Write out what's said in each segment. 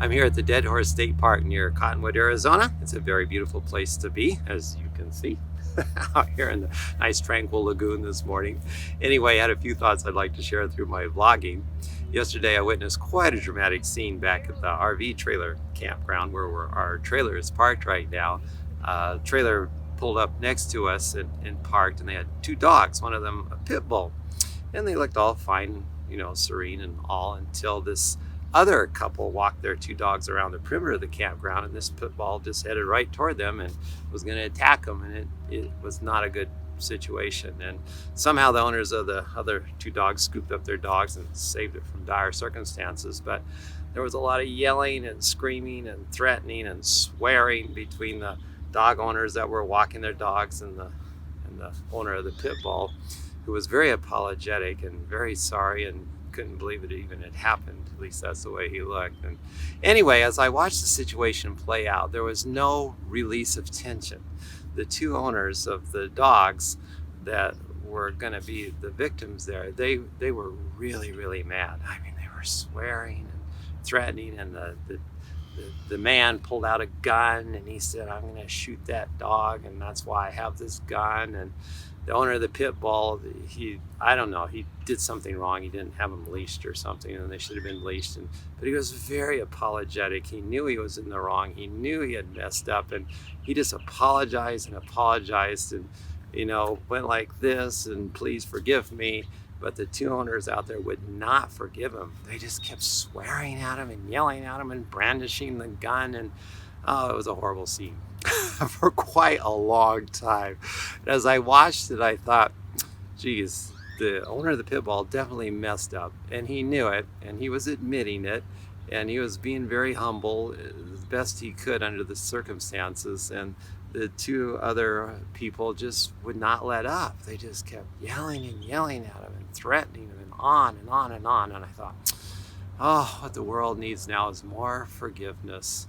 I'm here at the Deadhorse State Park near Cottonwood, Arizona. It's a very beautiful place to be, as you can see, out here in the nice tranquil lagoon this morning. Anyway, I had a few thoughts I'd like to share through my vlogging. Yesterday, I witnessed quite a dramatic scene back at the RV trailer campground where our trailer is parked right now. Trailer pulled up next to us and parked, and they had two dogs, one of them a pit bull. And they looked all fine, serene and all, until this other couple walked their two dogs around the perimeter of the campground, and this pit bull just headed right toward them and was going to attack them, and it was not a good situation. And somehow the owners of the other two dogs scooped up their dogs and saved it from dire circumstances. But there was a lot of yelling and screaming and threatening and swearing between the dog owners that were walking their dogs and the owner of the pit bull, who was very apologetic and very sorry and couldn't believe it even had happened. At least that's the way he looked. And anyway, as I watched the situation play out, there was no release of tension. The two owners of the dogs that were going to be the victims there, they were really, really mad. I mean, they were swearing and threatening, and the man pulled out a gun and he said, "I'm going to shoot that dog, and that's why I have this gun." And the owner of the pit bull, I don't know, he did something wrong. He didn't have them leashed or something, and they should have been leashed. But he was very apologetic. He knew he was in the wrong. He knew he had messed up, and he just apologized and went like this, and "Please forgive me." But the two owners out there would not forgive him. They just kept swearing at him and yelling at him and brandishing the gun, and it was a horrible scene for quite a long time. As I watched it, I thought, geez, the owner of the pit bull definitely messed up, and he knew it, and he was admitting it, and he was being very humble as best he could under the circumstances. And the two other people just would not let up. They just kept yelling and yelling at him and threatening him, and on and on and on. And I thought, oh, what the world needs now is more forgiveness.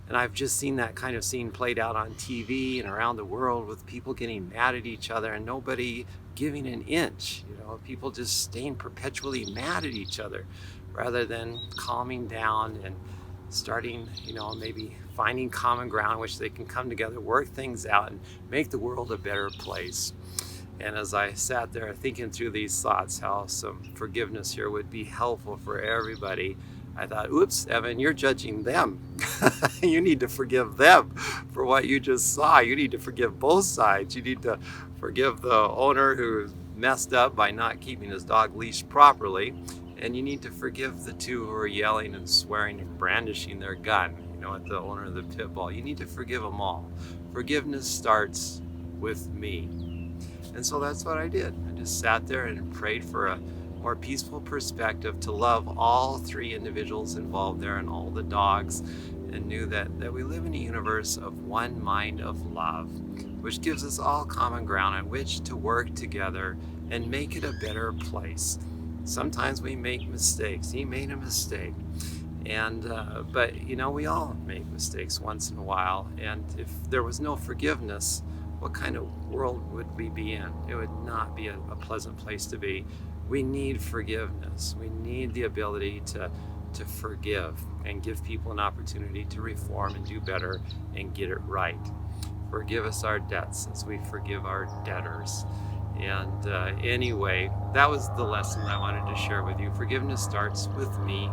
And I've just seen that kind of scene played out on TV and around the world, with people getting mad at each other and nobody giving an inch. People just staying perpetually mad at each other rather than calming down and starting, maybe finding common ground in which they can come together, work things out, and make the world a better place. And as I sat there thinking through these thoughts, how some forgiveness here would be helpful for everybody, I thought, oops, Evan, you're judging them. You need to forgive them for what you just saw. You need to forgive both sides. You need to forgive the owner who messed up by not keeping his dog leashed properly. And you need to forgive the two who are yelling and swearing and brandishing their gun, at the owner of the pit bull. You need to forgive them all. Forgiveness starts with me. And so that's what I did. I just sat there and prayed for a more peaceful perspective, to love all three individuals involved there and all the dogs, and knew that we live in a universe of one mind of love, which gives us all common ground on which to work together and make it a better place. Sometimes we make mistakes. He made a mistake. But we all make mistakes once in a while. And if there was no forgiveness, what kind of world would we be in? It would not be a pleasant place to be. We need forgiveness. We need the ability to forgive and give people an opportunity to reform and do better and get it right. Forgive us our debts as we forgive our debtors. And anyway, that was the lesson I wanted to share with you. Forgiveness starts with me.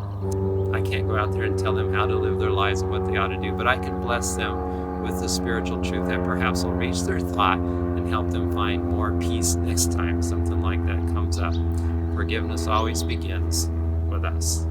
I can't go out there and tell them how to live their lives and what they ought to do, but I can bless them with the spiritual truth that perhaps will reach their thought and help them find more peace next time something like that comes up. Forgiveness always begins with us.